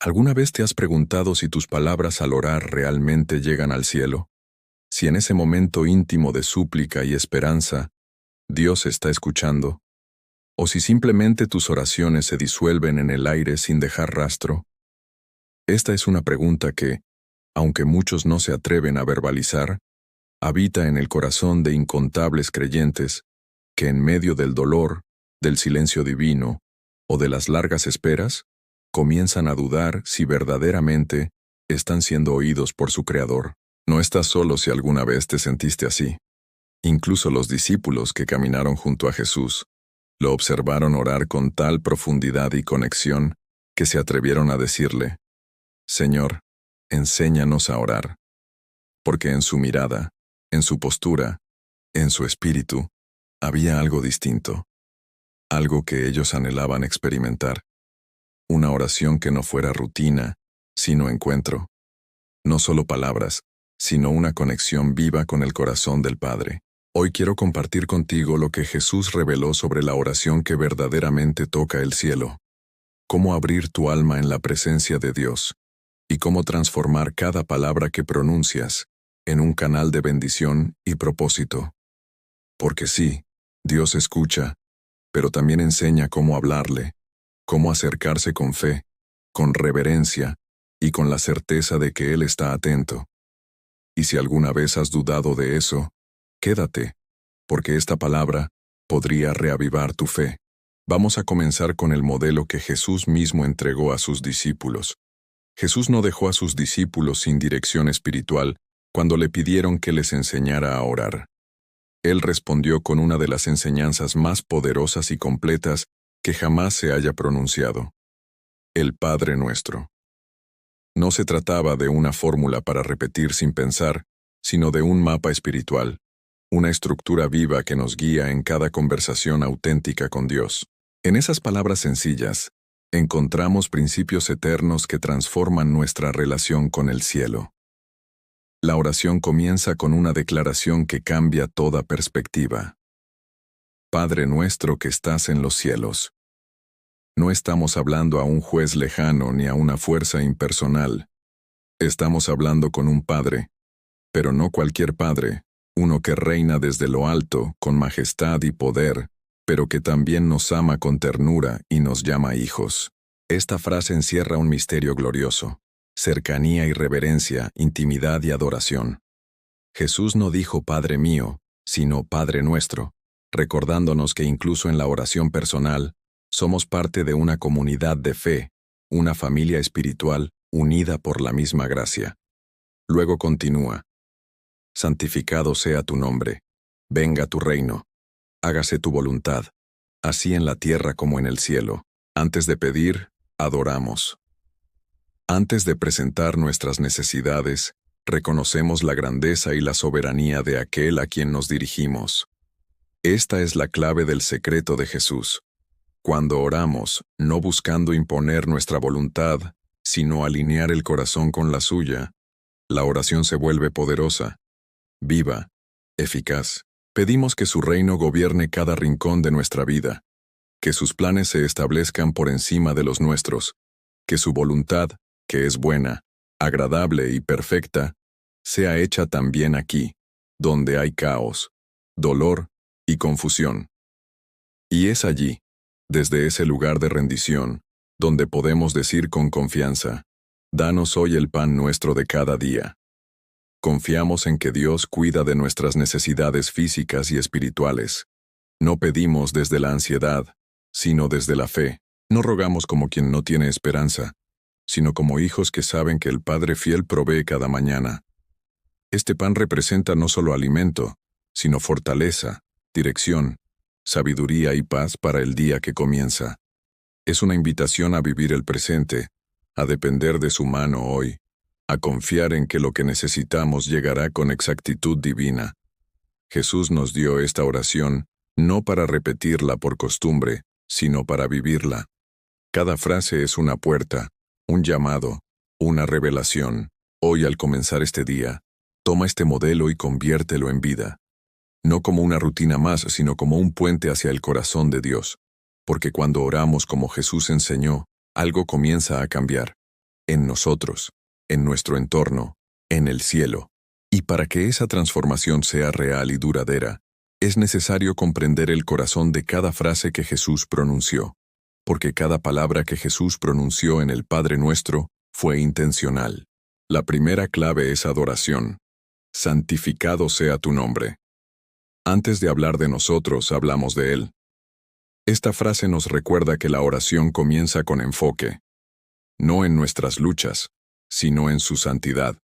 ¿Alguna vez te has preguntado si tus palabras al orar realmente llegan al cielo? Si en ese momento íntimo de súplica y esperanza, Dios está escuchando, o si simplemente tus oraciones se disuelven en el aire sin dejar rastro. Esta es una pregunta que, aunque muchos no se atreven a verbalizar, habita en el corazón de incontables creyentes que en medio del dolor, del silencio divino o de las largas esperas, comienzan a dudar si verdaderamente están siendo oídos por su Creador. No estás solo si alguna vez te sentiste así. Incluso los discípulos que caminaron junto a Jesús lo observaron orar con tal profundidad y conexión que se atrevieron a decirle: Señor, enséñanos a orar. Porque en su mirada, en su postura, en su espíritu, había algo distinto, algo que ellos anhelaban experimentar. Una oración que no fuera rutina, sino encuentro. No solo palabras, sino una conexión viva con el corazón del Padre. Hoy quiero compartir contigo lo que Jesús reveló sobre la oración que verdaderamente toca el cielo. Cómo abrir tu alma en la presencia de Dios, y cómo transformar cada palabra que pronuncias en un canal de bendición y propósito. Porque sí, Dios escucha, pero también enseña cómo hablarle, cómo acercarse con fe, con reverencia y con la certeza de que Él está atento. Y si alguna vez has dudado de eso, quédate, porque esta palabra podría reavivar tu fe. Vamos a comenzar con el modelo que Jesús mismo entregó a sus discípulos. Jesús no dejó a sus discípulos sin dirección espiritual cuando le pidieron que les enseñara a orar. Él respondió con una de las enseñanzas más poderosas y completas que jamás se haya pronunciado: el Padre Nuestro. No se trataba de una fórmula para repetir sin pensar, sino de un mapa espiritual, una estructura viva que nos guía en cada conversación auténtica con Dios. En esas palabras sencillas, encontramos principios eternos que transforman nuestra relación con el cielo. La oración comienza con una declaración que cambia toda perspectiva. Padre nuestro que estás en los cielos. No estamos hablando a un juez lejano ni a una fuerza impersonal. Estamos hablando con un Padre, pero no cualquier Padre, uno que reina desde lo alto, con majestad y poder, pero que también nos ama con ternura y nos llama hijos. Esta frase encierra un misterio glorioso: cercanía y reverencia, intimidad y adoración. Jesús no dijo Padre mío, sino Padre nuestro, recordándonos que incluso en la oración personal, somos parte de una comunidad de fe, una familia espiritual unida por la misma gracia. Luego continúa: santificado sea tu nombre, venga tu reino, hágase tu voluntad, así en la tierra como en el cielo. Antes de pedir, adoramos. Antes de presentar nuestras necesidades, reconocemos la grandeza y la soberanía de aquel a quien nos dirigimos. Esta es la clave del secreto de Jesús. Cuando oramos, no buscando imponer nuestra voluntad, sino alinear el corazón con la suya, la oración se vuelve poderosa, viva, eficaz. Pedimos que su reino gobierne cada rincón de nuestra vida, que sus planes se establezcan por encima de los nuestros, que su voluntad, que es buena, agradable y perfecta, sea hecha también aquí, donde hay caos, dolor y confusión. Y es allí, desde ese lugar de rendición, donde podemos decir con confianza: danos hoy el pan nuestro de cada día. Confiamos en que Dios cuida de nuestras necesidades físicas y espirituales. No pedimos desde la ansiedad, sino desde la fe. No rogamos como quien no tiene esperanza, sino como hijos que saben que el Padre fiel provee cada mañana. Este pan representa no solo alimento, sino fortaleza, dirección, sabiduría y paz para el día que comienza. Es una invitación a vivir el presente, a depender de su mano hoy, a confiar en que lo que necesitamos llegará con exactitud divina. Jesús nos dio esta oración no para repetirla por costumbre, sino para vivirla. Cada frase es una puerta, un llamado, una revelación. Hoy, al comenzar este día, toma este modelo y conviértelo en vida. No como una rutina más, sino como un puente hacia el corazón de Dios. Porque cuando oramos como Jesús enseñó, algo comienza a cambiar. en nosotros, en nuestro entorno, en el cielo. Y para que esa transformación sea real y duradera, es necesario comprender el corazón de cada frase que Jesús pronunció, porque cada palabra que Jesús pronunció en el Padre Nuestro fue intencional. La primera clave es adoración. Santificado sea tu nombre. Antes de hablar de nosotros, hablamos de Él. Esta frase nos recuerda que la oración comienza con enfoque, no en nuestras luchas, sino en su santidad.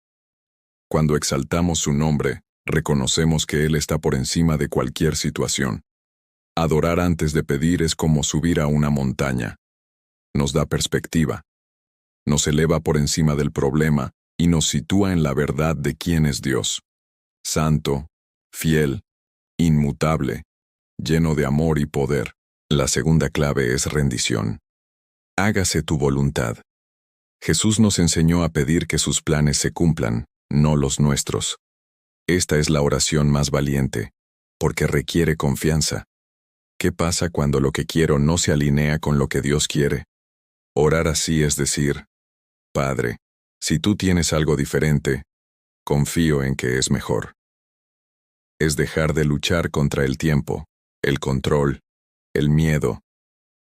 Cuando exaltamos su nombre, reconocemos que Él está por encima de cualquier situación. Adorar antes de pedir es como subir a una montaña. Nos da perspectiva. Nos eleva por encima del problema y nos sitúa en la verdad de quién es Dios. Santo, fiel, inmutable, lleno de amor y poder. La segunda clave es rendición. Hágase tu voluntad. Jesús nos enseñó a pedir que sus planes se cumplan, no los nuestros. Esta es la oración más valiente, porque requiere confianza. ¿Qué pasa cuando lo que quiero no se alinea con lo que Dios quiere? Orar así es decir, Padre, si tú tienes algo diferente, confío en que es mejor. Es dejar de luchar contra el tiempo, el control, el miedo,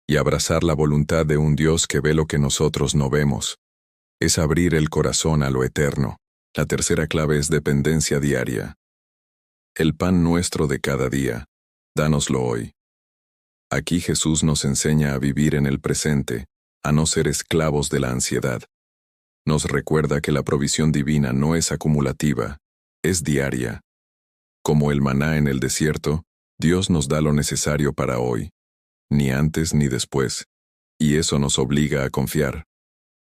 y abrazar la voluntad de un Dios que ve lo que nosotros no vemos. Es abrir el corazón a lo eterno. La tercera clave es dependencia diaria. El pan nuestro de cada día, dánoslo hoy. Aquí Jesús nos enseña a vivir en el presente, a no ser esclavos de la ansiedad. Nos recuerda que la provisión divina no es acumulativa, es diaria. Como el maná en el desierto, Dios nos da lo necesario para hoy, ni antes ni después, y eso nos obliga a confiar.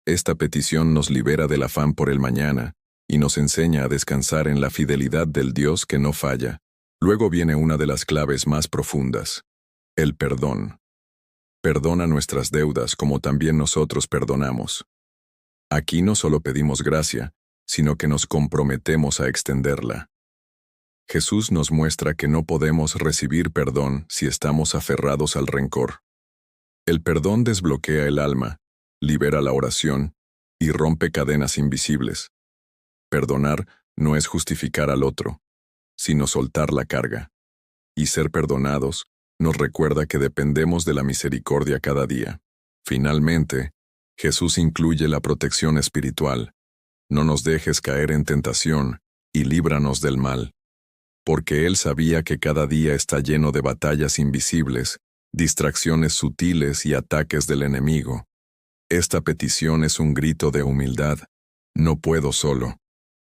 Esta petición nos libera del afán por el mañana y nos enseña a descansar en la fidelidad del Dios que no falla. Luego viene una de las claves más profundas, el perdón. Perdona nuestras deudas como también nosotros perdonamos. Aquí no solo pedimos gracia, sino que nos comprometemos a extenderla. Jesús nos muestra que no podemos recibir perdón si estamos aferrados al rencor. El perdón desbloquea el alma, libera la oración y rompe cadenas invisibles. Perdonar no es justificar al otro, sino soltar la carga. Y ser perdonados nos recuerda que dependemos de la misericordia cada día. Finalmente, Jesús incluye la protección espiritual. No nos dejes caer en tentación y líbranos del mal. Porque Él sabía que cada día está lleno de batallas invisibles, distracciones sutiles y ataques del enemigo. Esta petición es un grito de humildad. No puedo solo.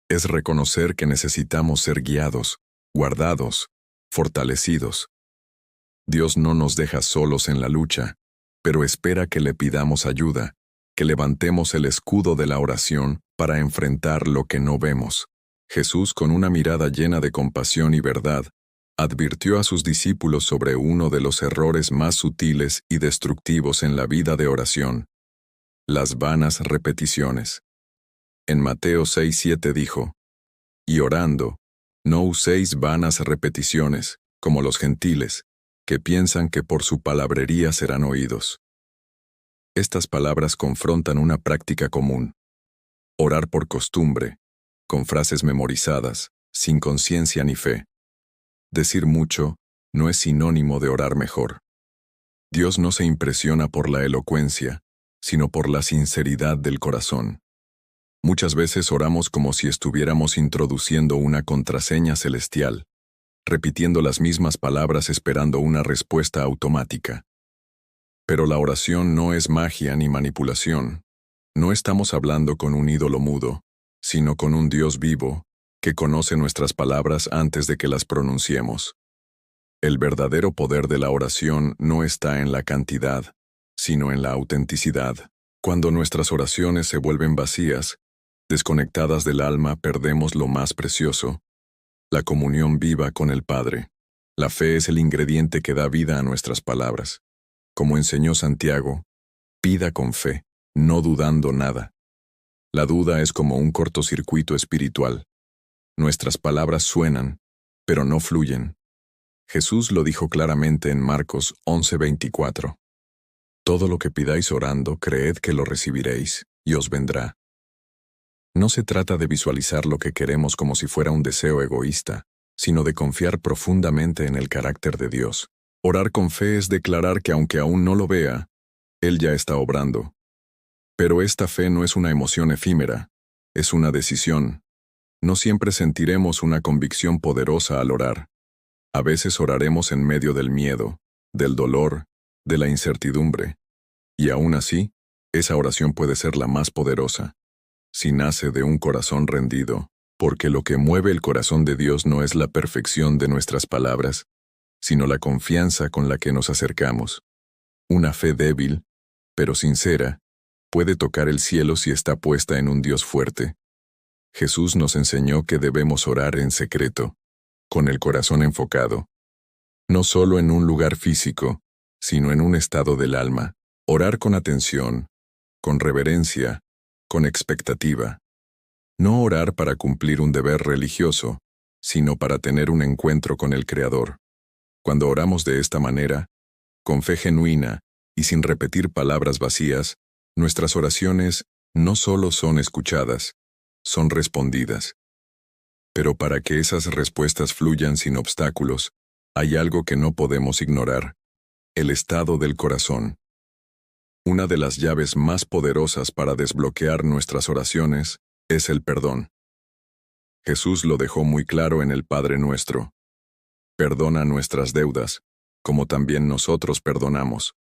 Es reconocer que necesitamos ser guiados, guardados, fortalecidos. Dios no nos deja solos en la lucha, pero espera que le pidamos ayuda, que levantemos el escudo de la oración para enfrentar lo que no vemos. Jesús, con una mirada llena de compasión y verdad, advirtió a sus discípulos sobre uno de los errores más sutiles y destructivos en la vida de oración: las vanas repeticiones. En Mateo 6:7 dijo, «Y orando, no uséis vanas repeticiones, como los gentiles, que piensan que por su palabrería serán oídos». Estas palabras confrontan una práctica común: orar por costumbre, con frases memorizadas, sin conciencia ni fe. Decir mucho no es sinónimo de orar mejor. Dios no se impresiona por la elocuencia, sino por la sinceridad del corazón. Muchas veces oramos como si estuviéramos introduciendo una contraseña celestial, repitiendo las mismas palabras esperando una respuesta automática. Pero la oración no es magia ni manipulación. No estamos hablando con un ídolo mudo, sino con un Dios vivo, que conoce nuestras palabras antes de que las pronunciemos. El verdadero poder de la oración no está en la cantidad, sino en la autenticidad. Cuando nuestras oraciones se vuelven vacías, desconectadas del alma, perdemos lo más precioso: la comunión viva con el Padre. La fe es el ingrediente que da vida a nuestras palabras. Como enseñó Santiago, pida con fe, no dudando nada. La duda es como un cortocircuito espiritual. Nuestras palabras suenan, pero no fluyen. Jesús lo dijo claramente en Marcos 11:24. Todo lo que pidáis orando, creed que lo recibiréis, y os vendrá. No se trata de visualizar lo que queremos como si fuera un deseo egoísta, sino de confiar profundamente en el carácter de Dios. Orar con fe es declarar que aunque aún no lo vea, Él ya está obrando. Pero esta fe no es una emoción efímera, es una decisión. No siempre sentiremos una convicción poderosa al orar. A veces oraremos en medio del miedo, del dolor, de la incertidumbre. Y aún así, esa oración puede ser la más poderosa, si nace de un corazón rendido, porque lo que mueve el corazón de Dios no es la perfección de nuestras palabras, sino la confianza con la que nos acercamos. Una fe débil, pero sincera, puede tocar el cielo si está puesta en un Dios fuerte. Jesús nos enseñó que debemos orar en secreto, con el corazón enfocado, no solo en un lugar físico, sino en un estado del alma. Orar con atención, con reverencia, con expectativa. No orar para cumplir un deber religioso, sino para tener un encuentro con el Creador. Cuando oramos de esta manera, con fe genuina y sin repetir palabras vacías, nuestras oraciones no solo son escuchadas, son respondidas. Pero para que esas respuestas fluyan sin obstáculos, hay algo que no podemos ignorar: el estado del corazón. Una de las llaves más poderosas para desbloquear nuestras oraciones es el perdón. Jesús lo dejó muy claro en el Padre Nuestro. Perdona nuestras deudas, como también nosotros perdonamos.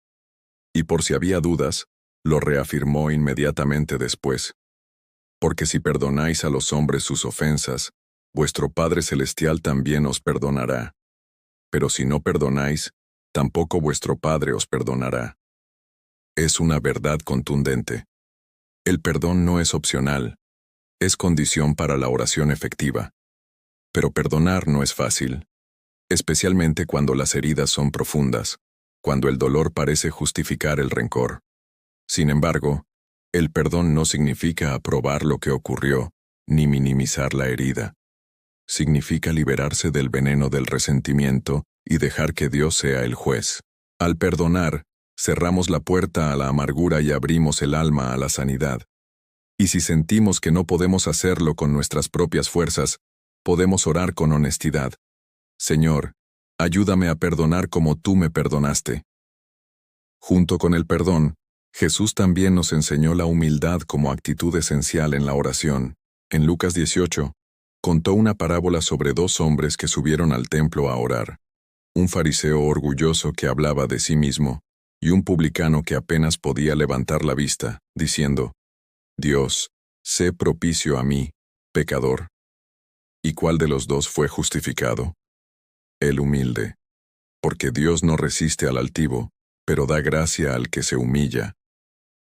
Y por si había dudas, lo reafirmó inmediatamente después. Porque si perdonáis a los hombres sus ofensas, vuestro Padre Celestial también os perdonará. Pero si no perdonáis, tampoco vuestro Padre os perdonará. Es una verdad contundente. El perdón no es opcional, es condición para la oración efectiva. Pero perdonar no es fácil, especialmente cuando las heridas son profundas, cuando el dolor parece justificar el rencor. Sin embargo, el perdón no significa aprobar lo que ocurrió, ni minimizar la herida. Significa liberarse del veneno del resentimiento y dejar que Dios sea el juez. Al perdonar, cerramos la puerta a la amargura y abrimos el alma a la sanidad. Y si sentimos que no podemos hacerlo con nuestras propias fuerzas, podemos orar con honestidad. Señor, ayúdame a perdonar como tú me perdonaste. Junto con el perdón, Jesús también nos enseñó la humildad como actitud esencial en la oración. En Lucas 18, contó una parábola sobre dos hombres que subieron al templo a orar. Un fariseo orgulloso que hablaba de sí mismo, y un publicano que apenas podía levantar la vista, diciendo: Dios, sé propicio a mí, pecador. ¿Y cuál de los dos fue justificado? El humilde. Porque Dios no resiste al altivo, pero da gracia al que se humilla.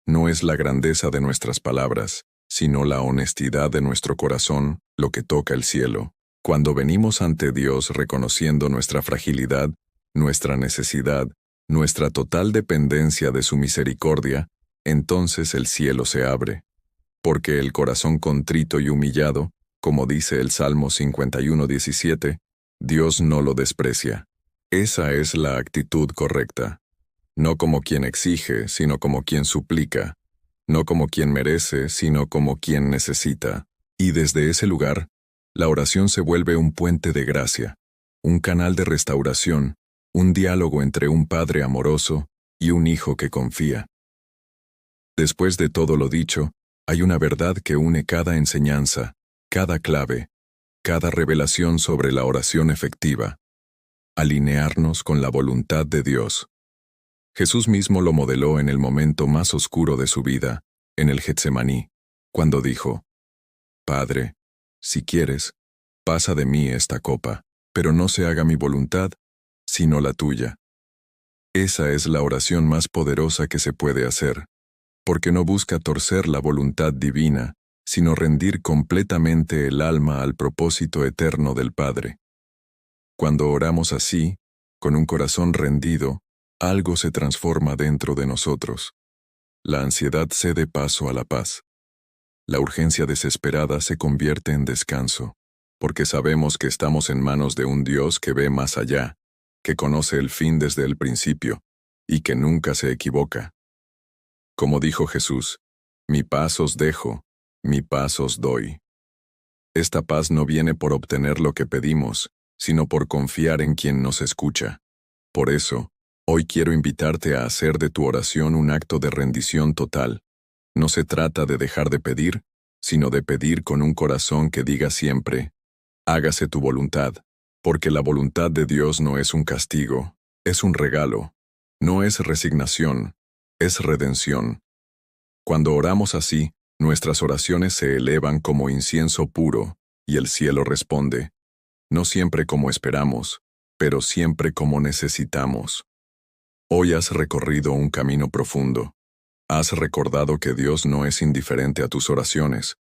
No es la grandeza de nuestras palabras, sino la honestidad de nuestro corazón lo que toca el cielo. Cuando venimos ante Dios reconociendo nuestra fragilidad, nuestra necesidad, nuestra total dependencia de su misericordia, entonces el cielo se abre. Porque el corazón contrito y humillado, como dice el Salmo 51:17, Dios no lo desprecia. Esa es la actitud correcta. No como quien exige, sino como quien suplica. No como quien merece, sino como quien necesita. Y desde ese lugar, la oración se vuelve un puente de gracia, un canal de restauración, un diálogo entre un padre amoroso y un hijo que confía. Después de todo lo dicho, hay una verdad que une cada enseñanza, cada clave, cada revelación sobre la oración efectiva: alinearnos con la voluntad de Dios. Jesús mismo lo modeló en el momento más oscuro de su vida, en el Getsemaní, cuando dijo: Padre, si quieres, pasa de mí esta copa, pero no se haga mi voluntad, sino la tuya. Esa es la oración más poderosa que se puede hacer, porque no busca torcer la voluntad divina, sino rendir completamente el alma al propósito eterno del Padre. Cuando oramos así, con un corazón rendido, algo se transforma dentro de nosotros. La ansiedad cede paso a la paz. La urgencia desesperada se convierte en descanso, porque sabemos que estamos en manos de un Dios que ve más allá, que conoce el fin desde el principio, y que nunca se equivoca. Como dijo Jesús, Mi paz os dejo, mi paz os doy. Esta paz no viene por obtener lo que pedimos, sino por confiar en quien nos escucha. Por eso, hoy quiero invitarte a hacer de tu oración un acto de rendición total. No se trata de dejar de pedir, sino de pedir con un corazón que diga siempre, hágase tu voluntad, porque la voluntad de Dios no es un castigo, es un regalo. No es resignación, es redención. Cuando oramos así, nuestras oraciones se elevan como incienso puro, y el cielo responde, no siempre como esperamos, pero siempre como necesitamos. Hoy has recorrido un camino profundo. Has recordado que Dios no es indiferente a tus oraciones,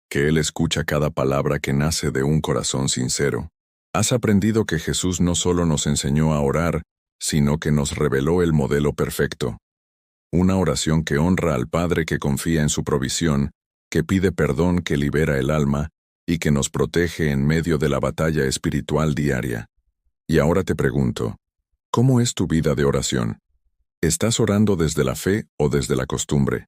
que Él escucha cada palabra que nace de un corazón sincero. Has aprendido que Jesús no solo nos enseñó a orar, sino que nos reveló el modelo perfecto. Una oración que honra al Padre, que confía en su provisión, que pide perdón, que libera el alma y que nos protege en medio de la batalla espiritual diaria. Y ahora te pregunto, ¿cómo es tu vida de oración? ¿Estás orando desde la fe o desde la costumbre?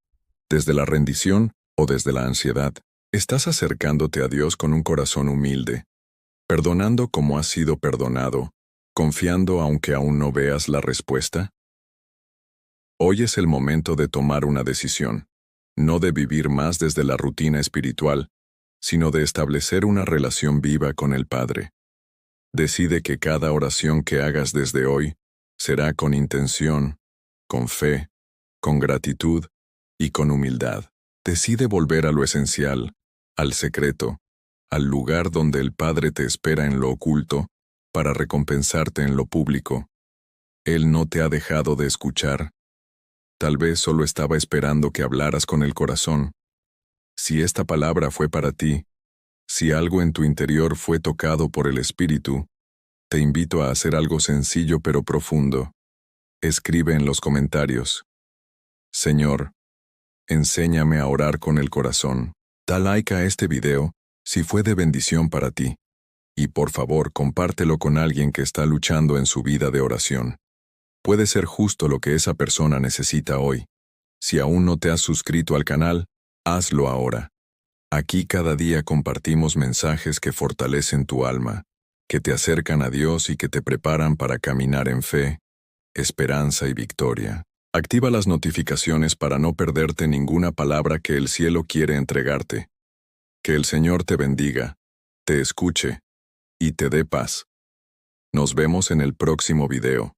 ¿Desde la rendición o desde la ansiedad? ¿Estás acercándote a Dios con un corazón humilde, perdonando como has sido perdonado, confiando aunque aún no veas la respuesta? Hoy es el momento de tomar una decisión, no de vivir más desde la rutina espiritual, sino de establecer una relación viva con el Padre. Decide que cada oración que hagas desde hoy será con intención, con fe, con gratitud y con humildad. Decide volver a lo esencial, al secreto, al lugar donde el Padre te espera en lo oculto, para recompensarte en lo público. Él no te ha dejado de escuchar. Tal vez solo estaba esperando que hablaras con el corazón. Si esta palabra fue para ti, si algo en tu interior fue tocado por el Espíritu, te invito a hacer algo sencillo pero profundo. Escribe en los comentarios: Señor, enséñame a orar con el corazón. Da like a este video si fue de bendición para ti. Y por favor, compártelo con alguien que está luchando en su vida de oración. Puede ser justo lo que esa persona necesita hoy. Si aún no te has suscrito al canal, hazlo ahora. Aquí cada día compartimos mensajes que fortalecen tu alma, que te acercan a Dios y que te preparan para caminar en fe, esperanza y victoria. Activa las notificaciones para no perderte ninguna palabra que el cielo quiere entregarte. Que el Señor te bendiga, te escuche y te dé paz. Nos vemos en el próximo video.